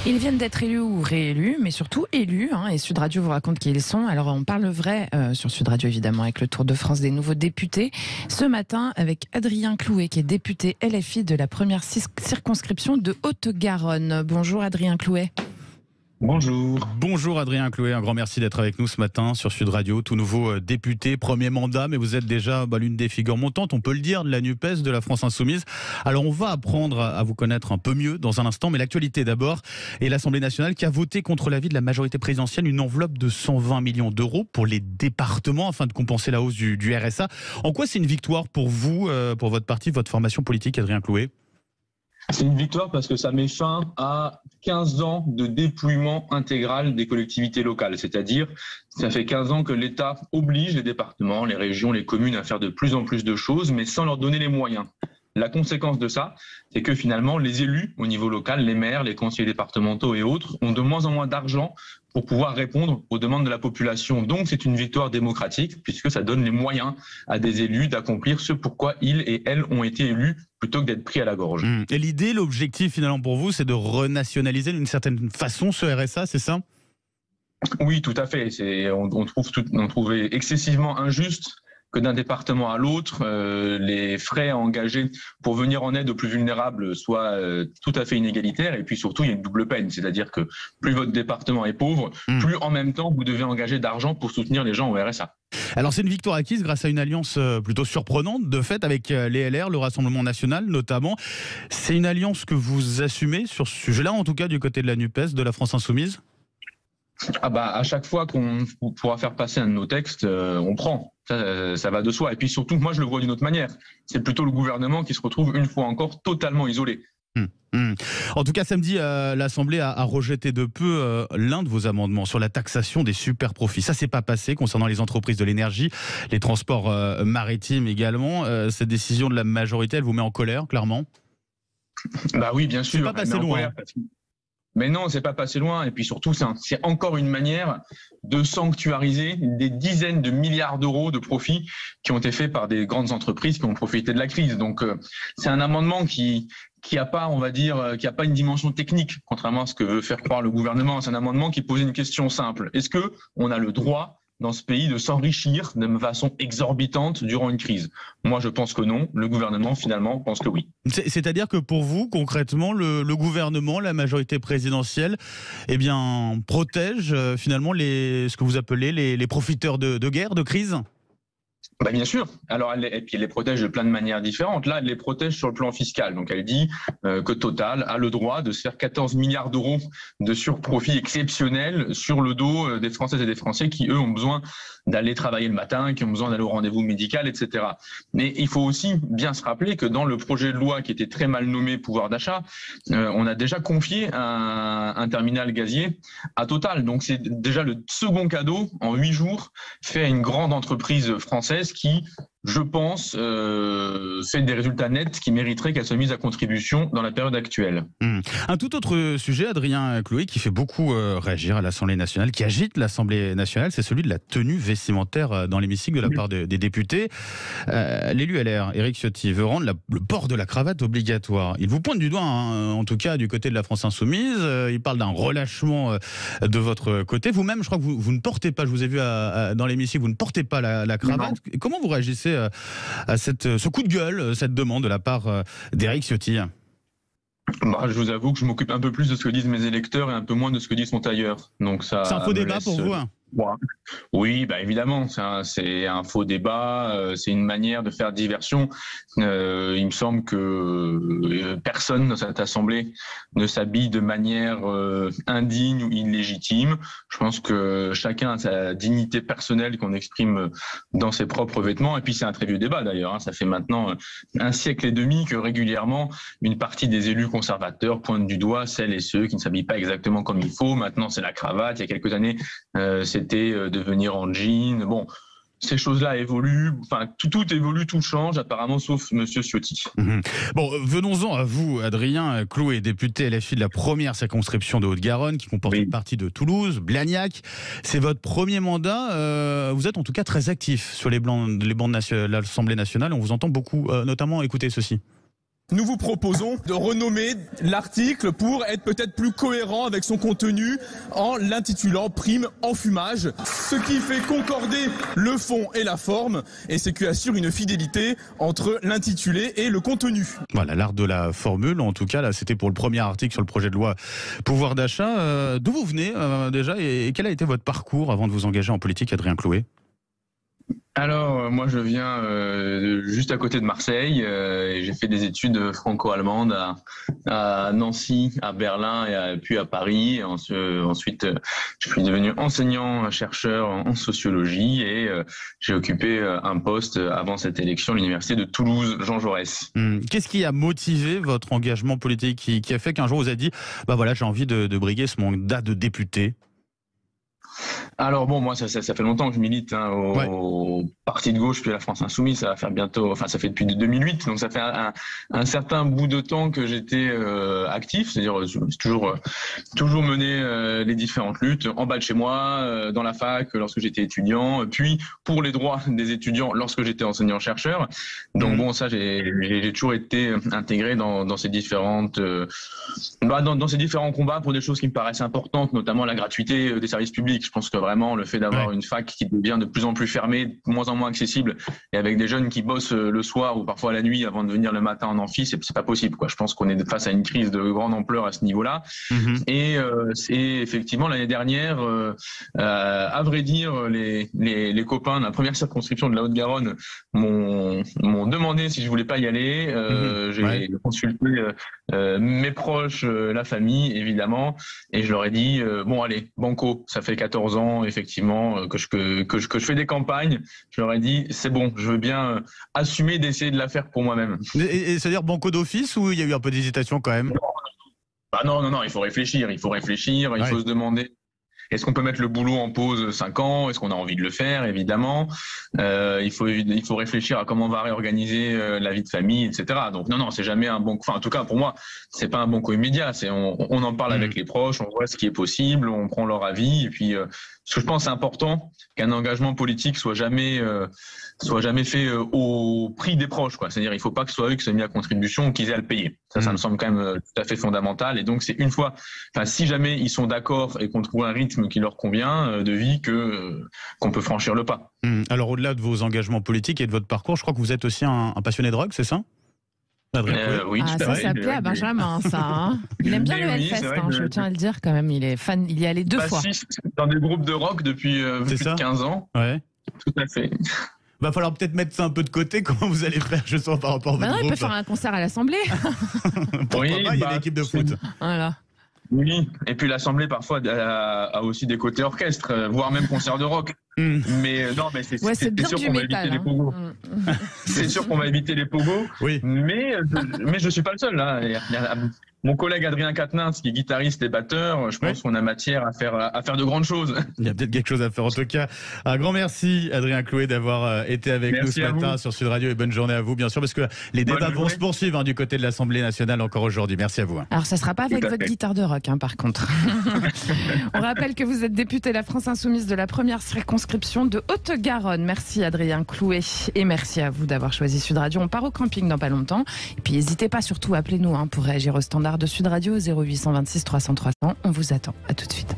Ils viennent d'être élus ou réélus, mais surtout élus. Et Sud Radio vous raconte qui ils sont. Alors on parle vrai sur Sud Radio évidemment avec le Tour de France des nouveaux députés. Ce matin avec Adrien Clouet qui est député LFI de la première circonscription de Haute-Garonne. Bonjour Adrien Clouet. Bonjour. Bonjour Adrien Clouet, un grand merci d'être avec nous ce matin sur Sud Radio, tout nouveau député, premier mandat, mais vous êtes déjà l'une des figures montantes, on peut le dire, de la NUPES, de la France Insoumise. Alors on va apprendre à vous connaître un peu mieux dans un instant, mais l'actualité d'abord, et l'Assemblée nationale qui a voté contre l'avis de la majorité présidentielle une enveloppe de 120 millions d'euros pour les départements afin de compenser la hausse du RSA. En quoi c'est une victoire pour vous, pour votre parti, votre formation politique, Adrien Clouet ? C'est une victoire parce que ça met fin à 15 ans de dépouillement intégral des collectivités locales. C'est-à-dire, ça fait 15 ans que l'État oblige les départements, les régions, les communes à faire de plus en plus de choses, mais sans leur donner les moyens. La conséquence de ça, c'est que finalement, les élus au niveau local, les maires, les conseillers départementaux et autres, ont de moins en moins d'argent pour pouvoir répondre aux demandes de la population. Donc, c'est une victoire démocratique puisque ça donne les moyens à des élus d'accomplir ce pourquoi ils et elles ont été élus plutôt que d'être pris à la gorge. Et l'idée, l'objectif finalement pour vous, c'est de renationaliser d'une certaine façon ce RSA, c'est ça ? Oui, tout à fait. On trouvait excessivement injuste que d'un département à l'autre, les frais engagés pour venir en aide aux plus vulnérables soient tout à fait inégalitaires. Et puis surtout, il y a une double peine. C'est-à-dire que plus votre département est pauvre, plus en même temps, vous devez engager d'argent pour soutenir les gens au RSA. Alors c'est une victoire acquise grâce à une alliance plutôt surprenante de fait avec les LR, le Rassemblement National notamment. C'est une alliance que vous assumez sur ce sujet-là, en tout cas du côté de la NUPES, de la France Insoumise ? À chaque fois qu'on pourra faire passer un de nos textes, on prend. Ça va de soi. Et puis surtout, moi je le vois d'une autre manière. C'est plutôt le gouvernement qui se retrouve une fois encore totalement isolé. En tout cas, samedi, l'Assemblée a rejeté de peu l'un de vos amendements sur la taxation des super profits. Ça, c'est pas passé concernant les entreprises de l'énergie, les transports maritimes également. Cette décision de la majorité, elle vous met en colère, clairement ? Oui, bien sûr. C'est pas passé loin. Mais non, c'est pas passé loin. Et puis surtout, c'est encore une manière de sanctuariser des dizaines de milliards d'euros de profits qui ont été faits par des grandes entreprises qui ont profité de la crise. Donc, c'est un amendement qui a pas, on va dire, qui a pas une dimension technique, contrairement à ce que veut faire croire le gouvernement. C'est un amendement qui pose une question simple. Est-ce que on a le droit dans ce pays de s'enrichir de façon exorbitante durant une crise? Moi, je pense que non. Le gouvernement, finalement, pense que oui. C'est-à-dire que pour vous, concrètement, le gouvernement, la majorité présidentielle, protège finalement ce que vous appelez les profiteurs de guerre, de crise ? Bien sûr. Alors, et puis elle les protège de plein de manières différentes. Là, elle les protège sur le plan fiscal. Donc, elle dit que Total a le droit de se faire 14 milliards d'euros de surprofit exceptionnel sur le dos des Françaises et des Français qui, eux, ont besoin d'aller travailler le matin, qui ont besoin d'aller au rendez-vous médical, etc. Mais il faut aussi bien se rappeler que dans le projet de loi qui était très mal nommé pouvoir d'achat, on a déjà confié un terminal gazier à Total. Donc, c'est déjà le second cadeau en 8 jours fait à une grande entreprise française qui, je pense, fait des résultats nets qui mériteraient qu'elle soit mise à contribution dans la période actuelle. Un tout autre sujet, Adrien Clouet, qui fait beaucoup réagir à l'Assemblée nationale, qui agite l'Assemblée nationale, c'est celui de la tenue vestimentaire dans l'hémicycle de la part des députés. L'élu LR, Éric Ciotti, veut rendre le port de la cravate obligatoire. Il vous pointe du doigt, en tout cas du côté de la France Insoumise. Il parle d'un relâchement de votre côté. Vous-même, je crois que vous ne portez pas, je vous ai vu dans l'hémicycle, vous ne portez pas la cravate. Non. Comment vous réagissez à ce coup de gueule, cette demande de la part d'Éric Ciotti ? Je vous avoue que je m'occupe un peu plus de ce que disent mes électeurs et un peu moins de ce que dit son tailleur. Donc ça. C'est un faux débat pour vous, Oui, évidemment, c'est un faux débat, c'est une manière de faire diversion. Il me semble que personne dans cette assemblée ne s'habille de manière indigne ou illégitime. Je pense que chacun a sa dignité personnelle qu'on exprime dans ses propres vêtements. Et puis c'est un très vieux débat d'ailleurs. Ça fait maintenant 1 siècle et demi que régulièrement une partie des élus conservateurs pointent du doigt celles et ceux qui ne s'habillent pas exactement comme il faut. Maintenant c'est la cravate. Il y a quelques années, c'était de venir en jean. Bon, ces choses-là évoluent. Enfin, tout évolue, tout change, apparemment, sauf Monsieur Ciotti. Bon, venons-en à vous, Adrien Clouet, député LFI de la première circonscription de Haute-Garonne, qui comporte une partie de Toulouse, Blagnac. C'est votre premier mandat. Vous êtes en tout cas très actif sur les bancs de l'Assemblée nationale. On vous entend beaucoup, notamment écouter ceci. nous vous proposons de renommer l'article pour être peut-être plus cohérent avec son contenu en l'intitulant Prime enfumage, ce qui fait concorder le fond et la forme et ce qui assure une fidélité entre l'intitulé et le contenu. Voilà, l'art de la formule, en tout cas, là, c'était pour le premier article sur le projet de loi pouvoir d'achat. D'où vous venez déjà et quel a été votre parcours avant de vous engager en politique, Adrien Clouet ? Alors, moi, je viens juste à côté de Marseille. Et j'ai fait des études franco-allemandes à Nancy, à Berlin et puis à Paris. Et ensuite, je suis devenu enseignant-chercheur en sociologie et j'ai occupé un poste avant cette élection à l'université de Toulouse, Jean Jaurès. Qu'est-ce qui a motivé votre engagement politique, qui a fait qu'un jour vous avez dit bah voilà, j'ai envie de briguer ce mandat de député? Alors bon, moi ça fait longtemps que je milite au parti de gauche puis à la France Insoumise. Ça va faire bientôt, enfin ça fait depuis 2008, donc ça fait un certain bout de temps que j'étais actif, c'est-à-dire toujours mené les différentes luttes en bas de chez moi, dans la fac lorsque j'étais étudiant, puis pour les droits des étudiants lorsque j'étais enseignant-chercheur. Donc bon, ça j'ai toujours été intégré dans ces différentes dans ces différents combats pour des choses qui me paraissent importantes, notamment la gratuité des services publics. Je pense que vraiment le fait d'avoir une fac qui devient de plus en plus fermée, de moins en moins accessible, et avec des jeunes qui bossent le soir ou parfois la nuit avant de venir le matin en amphi, c'est pas possible, quoi. Je pense qu'on est face à une crise de grande ampleur à ce niveau-là. Et c'est effectivement l'année dernière, à vrai dire, les copains de la première circonscription de la Haute-Garonne m'ont demandé si je voulais pas y aller. J'ai consulté mes proches, la famille évidemment, et je leur ai dit bon allez, banco, ça fait 14 ans effectivement que je fais des campagnes. Je leur ai dit c'est bon, je veux bien assumer d'essayer de la faire pour moi-même. Et c'est-à-dire banco d'office ou il y a eu un peu d'hésitation quand même? Non, il faut réfléchir, il faut se demander. Est-ce qu'on peut mettre le boulot en pause 5 ans? Est-ce qu'on a envie de le faire? Évidemment. Il faut réfléchir à comment on va réorganiser la vie de famille, etc. Donc non, c'est jamais un bon. Enfin, en tout cas, pour moi, c'est pas un bon coup immédiat. On en parle avec les proches, on voit ce qui est possible, on prend leur avis. Et puis, ce que je pense c'est important, qu'un engagement politique soit jamais fait au prix des proches, quoi. C'est-à-dire, il faut pas que ce soit eux qui soient mis à contribution ou qu'ils aient à le payer. Ça me semble quand même tout à fait fondamental. Et donc, c'est si jamais ils sont d'accord et qu'on trouve un rythme qui leur convient de vie, qu'on peut franchir le pas. Alors, au-delà de vos engagements politiques et de votre parcours, je crois que vous êtes aussi un passionné de rock, c'est ça? Oui, ça plaît à Benjamin, ça. Hein. Il aime bien le Hellfest, je tiens à le dire quand même. Il est fan, il y est allé 2 fois. Dans des groupes de rock depuis plus de 15 ans. Ouais. Tout à fait. Va falloir peut-être mettre ça un peu de côté. Comment vous allez faire, je sens, par rapport à votre groupe? Il peut faire un concert à l'Assemblée. Pourquoi pas, il y a l'équipe de foot. Voilà. Oui, et puis l'Assemblée parfois a aussi des côtés orchestre, voire même concert de rock. Mais non, mais c'est sûr qu'on va éviter les pogos. C'est sûr qu'on va éviter les pogos. Oui. Mais je suis pas le seul là. Mon collègue Adrien Quatennens, qui est guitariste et batteur, je pense qu'on a matière à faire de grandes choses. Il y a peut-être quelque chose à faire. En tout cas, un grand merci, Adrien Clouet, d'avoir été avec nous ce matin sur Sud Radio, et bonne journée à vous, bien sûr, parce que les débats vont se poursuivre du côté de l'Assemblée nationale encore aujourd'hui. Merci à vous. Alors, ça ne sera pas avec votre guitare de rock, par contre. On rappelle que vous êtes député La France Insoumise de la première circonscription de Haute-Garonne. Merci, Adrien Clouet, et merci à vous d'avoir choisi Sud Radio. On part au camping dans pas longtemps. Et puis, n'hésitez pas, surtout, appelez-nous pour réagir au standard de Sud Radio 0826 300 300. On vous attend. À tout de suite.